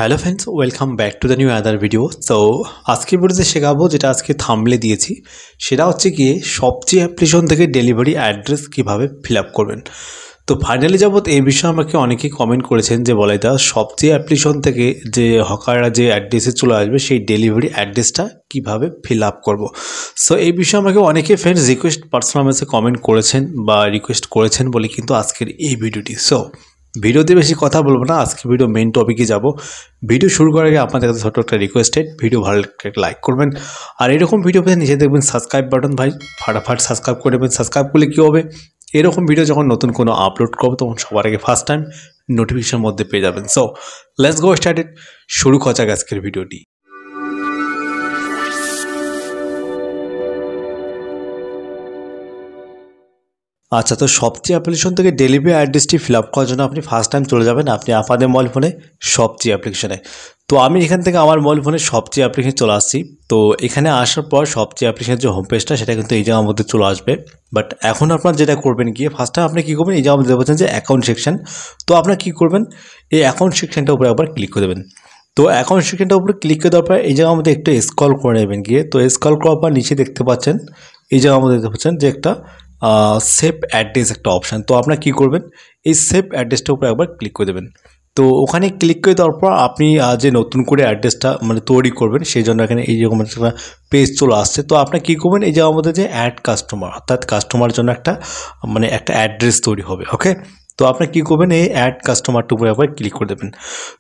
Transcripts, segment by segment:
Hello friends, welcome back to the new other video. So আজকে ভিডিওতে শেখাবো, যেটা আজকে থাম্বনেলে দিয়েছি, সেটা হচ্ছে গিয়ে সবচেয়ে অ্যাপ্লিকেশন থেকে ডেলিভারি অ্যাড্রেস কীভাবে ফিল আপ করবেন। তো ফাইনালি যাবত এই বিষয়ে আমাকে অনেকেই কমেন্ট করেছেন যে বলাইদা সবচেয়ে অ্যাপ্লিকেশন থেকে যে হকাররা যে অ্যাড্রেসে চলে আসবে সেই ডেলিভারি অ্যাড্রেসটা কীভাবে ফিল আপ করবো। সো এই বিষয়ে আমাকে অনেকে ফ্রেন্ডস রিকোয়েস্ট পার্সোনাল মেসেজে কমেন্ট করেছেন বা রিকোয়েস্ট করেছেন বলে কিন্তু আজকের এই ভিডিওটি। সো ভিডিওতে বেশি কথা বলবো না, আজকে ভিডিও মেইন টপিকে যাব। ভিডিও শুরু করার আগে আপনাদের কাছে ছোট্ট একটা রিকোয়েস্টেড, ভিডিও ভালো লাগলে একটা লাইক করবেন, আর এরকম ভিডিও পেতে নিচে দেখবেন সাবস্ক্রাইব বাটন, ভাই ফাটাফাট সাবস্ক্রাইব করে দেবেন। সাবস্ক্রাইব করলে কী হবে, এরকম ভিডিও যখন নতুন কোনো আপলোড করবো তখন সবার আগে ফার্স্ট টাইম নোটিফিকেশনের মধ্যে পেয়ে যাবেন। সো লেটস গো স্টার্টেড, শুরু করা যাক আজকের ভিডিওটি। আচ্ছা, তো সবচেয়ে অ্যাপ্লিকেশন থেকে ডেলিভারি অ্যাড্রেসটি ফিল আপ করার জন্য আপনি ফার্স্ট টাইম চলে যাবেন আপনি আপনাদের মোবাইল ফোনে সবচেয়ে অ্যাপ্লিকেশনে। তো আমি এখান থেকে আমার মোবাইল ফোনে সবচেয়ে অ্যাপ্লিকেশন চলে আসছি। তো এখানে আসার পর সবচেয়ে অ্যাপ্লিকেশনের যে হোম পেজটা সেটা কিন্তু এই জায়গার মধ্যে চলে আসবে। বাট এখন আপনার যেটা করবেন গিয়ে ফার্স্ট টাইম আপনি কী করবেন, এই জায়গার মধ্যে বলছেন যে অ্যাকাউন্ট সেকশন। তো আপনার কী করবেন, এই অ্যাকাউন্ট সেকশনটার উপরে একবার ক্লিক করে দেবেন। তো অ্যাকাউন্ট সেকশনটার উপরে ক্লিক করে দেওয়ার পর এই জায়গার মধ্যে একটু স্ক্রল করে নেবেন গিয়ে। তো স্ক্রল করার পর নিচে দেখতে পাচ্ছেন, এই জায়গার মধ্যে দেখতে পাচ্ছেন যে একটা সেভ অ্যাড্রেস একটা অপশান। তো আপনারা কী করবেন, এই সেভ অ্যাড্রেসটার উপরে একবার ক্লিক করে দেবেন। তো ওখানে ক্লিক করে দেওয়ার পর আপনি যে নতুন করে অ্যাড্রেসটা তৈরি করবেন সেই জন্য এখানে এইরকম একটা পেজ চলে আসছে। তো আপনার কী করবেন, এই জায়গার মধ্যে যে অ্যাড কাস্টমার, অর্থাৎ কাস্টমারের জন্য একটা একটা অ্যাড্রেস তৈরি হবে। ওকে, তো আপনি কী করবেন, এই অ্যাড কাস্টমারটার উপরে একবার ক্লিক করে দেবেন।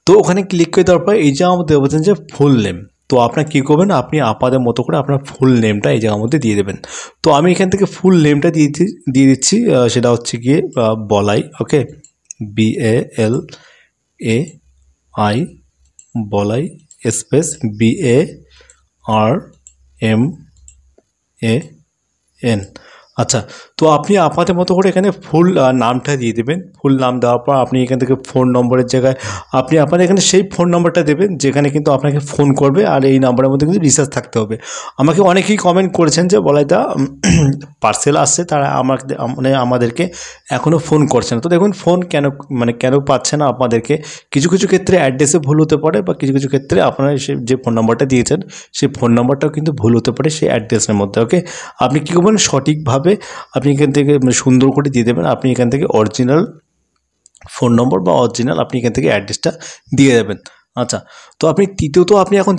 তো ওখানে ক্লিক করে দেওয়ার পর এই জায়গার মধ্যে বলছেন যে ফুল নেম। তো আপনার কী করবেন, আপনি আপনাদের মতো করে আপনার ফুল নেমটা এই জায়গার মধ্যে দিয়ে দেবেন। তো আমি এখান থেকে ফুল নেমটা দিয়ে দিচ্ছি, সেটা হচ্ছে গিয়ে বলাই। ওকে, BALAI বলাই স্পেস BARMAN। আচ্ছা, তো আপনি আপনাদের মতো করে এখানে ফুল নামটা দিয়ে দেবেন। ফুল নাম দেওয়ার পর আপনি এখান থেকে ফোন নম্বরের জায়গায় আপনি আপনার এখানে সেই ফোন নাম্বারটা দেবেন যেখানে কিন্তু আপনাকে ফোন করবে, আর এই নাম্বারের মধ্যে কিন্তু রিচার্জ থাকতে হবে। আমাকে অনেকেই কমেন্ট করেছেন যে বলাইদা পার্সেল আসছে, তারা আমাদেরকে এখনও ফোন করছে না। তো দেখুন ফোন কেন পাচ্ছে না আপনাদেরকে, কিছু কিছু ক্ষেত্রে অ্যাড্রেসে ভুল হতে পারে, বা কিছু কিছু ক্ষেত্রে আপনারা যে ফোন নাম্বারটা দিয়েছেন সেই ফোন নাম্বারটাও কিন্তু ভুল হতে পারে সেই অ্যাড্রেসের মধ্যে। ওকে, আপনি কী করবেন, সঠিকভাবে আপনি এখান থেকে সুন্দর করে দিয়ে দেবেন। আপনি এখান থেকে অরিজিনাল ফোন নম্বর বা অরিজিনাল আপনি এখান থেকে অ্যাড্রেসটা দিয়ে দেবেন। আচ্ছা, তো আপনি তৃতীয়ত আপনি এখন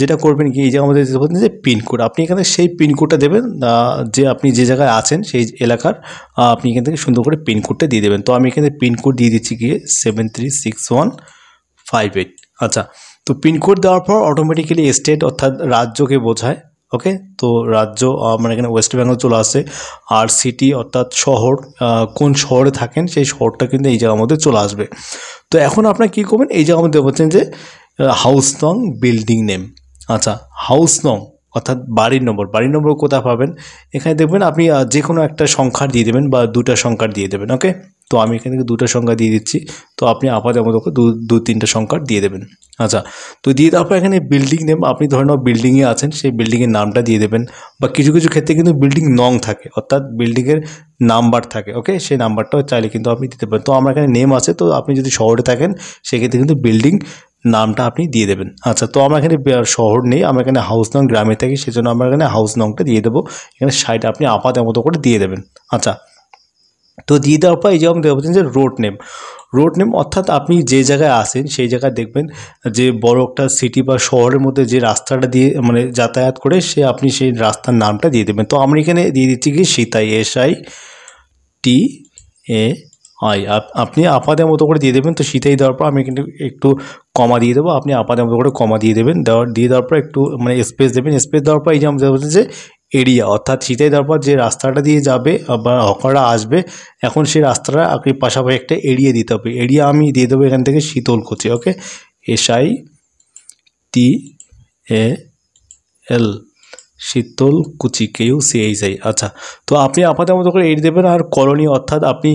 যেটা করবেন কি, এই যে আমাদের যে পিনকোড, আপনি এখানে সেই পিনকোডটা দেবেন, যে আপনি যে জায়গায় আছেন সেই এলাকার আপনি এখান থেকে সুন্দর করে পিনকোডটা দিয়ে দেবেন। তো আমি এখানে পিনকোড দিয়ে দিচ্ছি গিয়ে 736158। আচ্ছা, তো পিনকোড দেওয়ার পর অটোমেটিক্যালি স্টেট অর্থাৎ রাজ্যকে বোঝায়। ওকে, তো রাজ্য এখানে ওয়েস্ট বেঙ্গল চলে আসে, আর সিটি অর্থাৎ শহর, কোন শহরে থাকেন সেই শহরটা কিন্তু এই জায়গার মধ্যে চলে আসবে। তো এখন আপনার কী করবেন, এই জায়গার মধ্যে বলছেন যে হাউস নং, বিল্ডিং নেম। আচ্ছা, হাউস নং অর্থাৎ বাড়ির নম্বর কোথায় পাবেন, এখানে দেখবেন আপনি যে কোনো একটা সংখ্যা দিয়ে দেবেন বা দুটা সংখ্যা দিয়ে দেবেন। ওকে, তো আমি এখান থেকে দুটো সংখ্যা দিয়ে দিচ্ছি। তো আপনি আপাতত মতো দু তিনটে সংখ্যা দিয়ে দেবেন। আচ্ছা, তো দিয়ে দেওয়ার পর এখানে বিল্ডিং নেম, আপনি ধরে নাও বিল্ডিংয়ে আছেন সেই বিল্ডিংয়ের নামটা দিয়ে দেবেন, বা কিছু কিছু ক্ষেত্রে কিন্তু বিল্ডিং নং থাকে অর্থাৎ বিল্ডিংয়ের নাম্বার থাকে। ওকে, সেই নাম্বারটাও চাইলে কিন্তু আপনি দিতে পারেন। তো আমার এখানে নেম আছে, তো আপনি যদি শহরে থাকেন সেক্ষেত্রে কিন্তু বিল্ডিং নামটা আপনি দিয়ে দেবেন। আচ্ছা, তো আমার এখানে শহর নেই, আমার এখানে হাউস নং গ্রামে থাকি, সেজন্য আমার এখানে হাউস নংটা দিয়ে দেবো। এখানে সাইডে আপনি আপাতত মতো করে দিয়ে দেবেন। আচ্ছা, তো দিয়ে দেওয়ার পর এই যে আপনি দেখবেন যে রোড নেম অর্থাৎ আপনি যে জায়গায় আসেন সেই জায়গায় দেখবেন যে বড় একটা সিটি বা শহরের মধ্যে যে রাস্তাটা দিয়ে যাতায়াত করে আপনি সেই রাস্তার নামটা দিয়ে দেবেন। তো আমরা এখানে দিয়ে দিচ্ছি কি সিতাই, SITAI। আপনি আপাদের মতো করে দিয়ে দেবেন। তো সিতাই দেওয়ার পর আমি কিন্তু একটু কমা দিয়ে দেবো, আপনি আপাদের মতো করে কমা দিয়ে দেবেন। দিয়ে দেওয়ার পর একটু স্পেস দেবেন। স্পেস দেওয়ার পর এই যে আমাদের বলছে যে এরিয়া অর্থাৎ সিতাই দেওয়ার পর যে রাস্তাটা দিয়ে যাবে বা হকাররা আসবে, এখন সেই রাস্তাটা আপনি পাশাপাশি একটা এরিয়া দিতে হবে। এরিয়া আমি দিয়ে দেবো এখান থেকে শীতলকুচি। ওকে, SITAL শীতলকুচি, KUCHI। আচ্ছা, তো আপনি আপাতত মতো করে এড়িয়ে দেবেন। আর কলোনি অর্থাৎ আপনি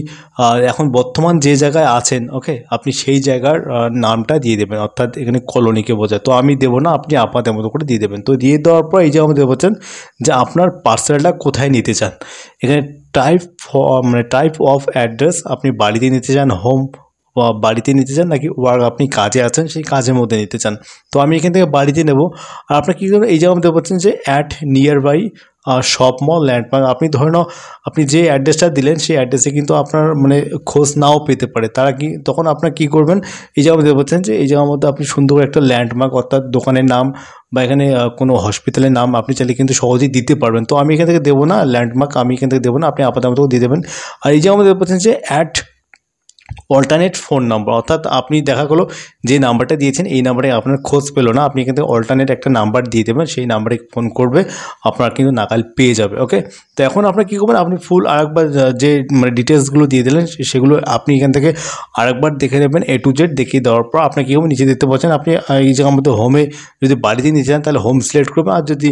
এখন বর্তমান যে জায়গায় আছেন, ওকে, আপনি সেই জায়গার নামটা দিয়ে দেবেন, অর্থাৎ এখানে কলোনিকে বোঝায়। তো আমি দেবো না, আপনি আপাতত মতো করে দিয়ে দেবেন। তো দিয়ে দেওয়ার পর এই যে আমাদের বলছেন যে আপনার পার্সেলটা কোথায় নিতে চান, এখানে টাইপ অফ অ্যাড্রেস আপনি বাড়িতে নিতে চান, হোম বাড়িতে নিতে চান নাকি ওয়ার্ক আপনি কাজে আছেন সেই কাজের মধ্যে নিতে চান। তো আমি এখান থেকে বাড়িতে নেব। আর আপনার কী করবেন, এই যে আমাদের বলছেন যে at nearby shop mall landmark, আপনি ধরে নাও আপনি যে অ্যাড্রেসটা দিলেন সেই অ্যাড্রেসে কিন্তু আপনার মানে খোঁজ নাও পেতে পারে তারা, কি তখন আপনার কী করবেন, এই জায়গার মধ্যে বলছেন যে এই জায়গার মধ্যে আপনি সুন্দর করে একটা ল্যান্ডমার্ক অর্থাৎ দোকানের নাম বা এখানে কোনো হসপিটালের নাম আপনি চাইলে কিন্তু সহজেই দিতে পারবেন। তো আমি এখান থেকে দেবো না ল্যান্ডমার্ক, আমি এখান থেকে দেবো না, আপনি আপাতত দিয়ে দেবেন। আর এই জায়গার মধ্যে বলছেন যে অ্যাট অল্টারনেট ফোন নাম্বার, অর্থাৎ আপনি দেখা গেলো যে নাম্বারটা দিয়েছেন এই নাম্বারে আপনার খোঁজ পেলো না, আপনি কিন্তু অল্টারনেট একটা নাম্বার দিয়ে দেবেন, সেই নাম্বারে ফোন করবে, আপনার কিন্তু নাগাল পেয়ে যাবে। ওকে, তো এখন আপনার কী করবেন, আপনি ফুল আরেকবার যে মানে ডিটেলসগুলো দিয়ে দিলেন সেগুলো আপনি এখান থেকে আরেকবার দেখে নেবেন, A to Z দেখিয়ে দেওয়ার পর আপনি কী করবেন, নিচে দেখতে পাচ্ছেন আপনি এই জায়গার মধ্যে হোমে যদি বাড়িতে নিতে চান তাহলে হোম সিলেক্ট করবেন, আর যদি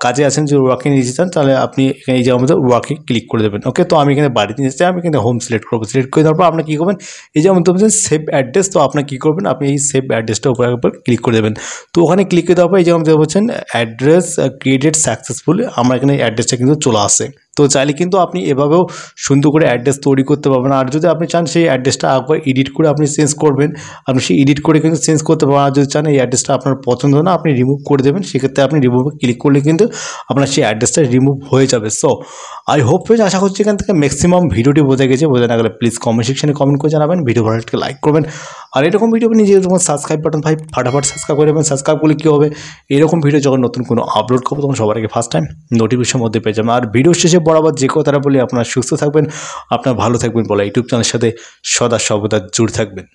কাজে আছেন যে ওয়ার্কে নিতে চান তাহলে আপনি এখানে এই জায়গার মধ্যে ওয়ার্কে ক্লিক করে দেবেন। ওকে, তো আমি এখানে বাড়িতে নিতে চাই, আমি কিন্তু হোম সিলেক্ট করবো, সিলেক্ট করে দেওয়ার পর আপনি কী করবেন, এই যে আমাদের বলছেন সেভ অ্যাড্রেস, তো আপনার কী করবেন, আপনি এই সেভ অ্যাড্রেসটার উপর একবার ক্লিক করে দেবেন। তো ওখানে ক্লিক করে দেওয়ার পর এই যে আমাদের বলছেন অ্যাড্রেস ক্রিয়েটেড সাকসেসফুলি, আমার এখানে অ্যাড্রেসটা কিন্তু চলে আসে। তো চাইলে কিন্তু আপনি এভাবেও সুন্দর করে অ্যাড্রেস তৈরি করতে পারবেন। আর যদি আপনি চান সেই অ্যাড্রেসটা একবার এডিট করে আপনি চেঞ্জ করবেন, আপনি সেই এডিট করে কিন্তু চেঞ্জ করতে পারবেন। আর যদি চান এই অ্যাড্রেসটা আপনার পছন্দ না আপনি রিমুভ করে দেবেন, সেক্ষেত্রে আপনি রিমুভে ক্লিক করলে কিন্তু আপনার সেই অ্যাড্রেসটা রিমুভ হয়ে যাবে। সো আই হোপ ফ্রেন্ডস, আশা করছি এখান থেকে ম্যাক্সিমাম ভিডিওটি বোঝা গেছে। বোঝা না গেলে প্লিজ কমেন্ট সেকশনে কমেন্ট করে জানাবেন, ভিডিও ভালো লাগলে লাইক করবেন। আর এরকম ভিডিও নিজে যখন সাবস্ক্রাইব বাটন ভাই ফাটাফাট সাবস্ক্রাইব করে দেবেন। সাবস্ক্রাইব করলে কী হবে, এরকম ভিডিও যখন নতুন কোনো আপলোড করবো তখন সবার আগে ফার্স্ট টাইম নোটিফিকেশন মধ্যে পেয়ে যাবেন। আর ভিডিও শেষে বরাবর যে কথাটা বলি, আপনারা সুস্থ থাকবেন, আপনারা ভালো থাকবেন বলে ইউটিউব চ্যানেলের সাথে সদা সর্বদা জুড়ে থাকবেন।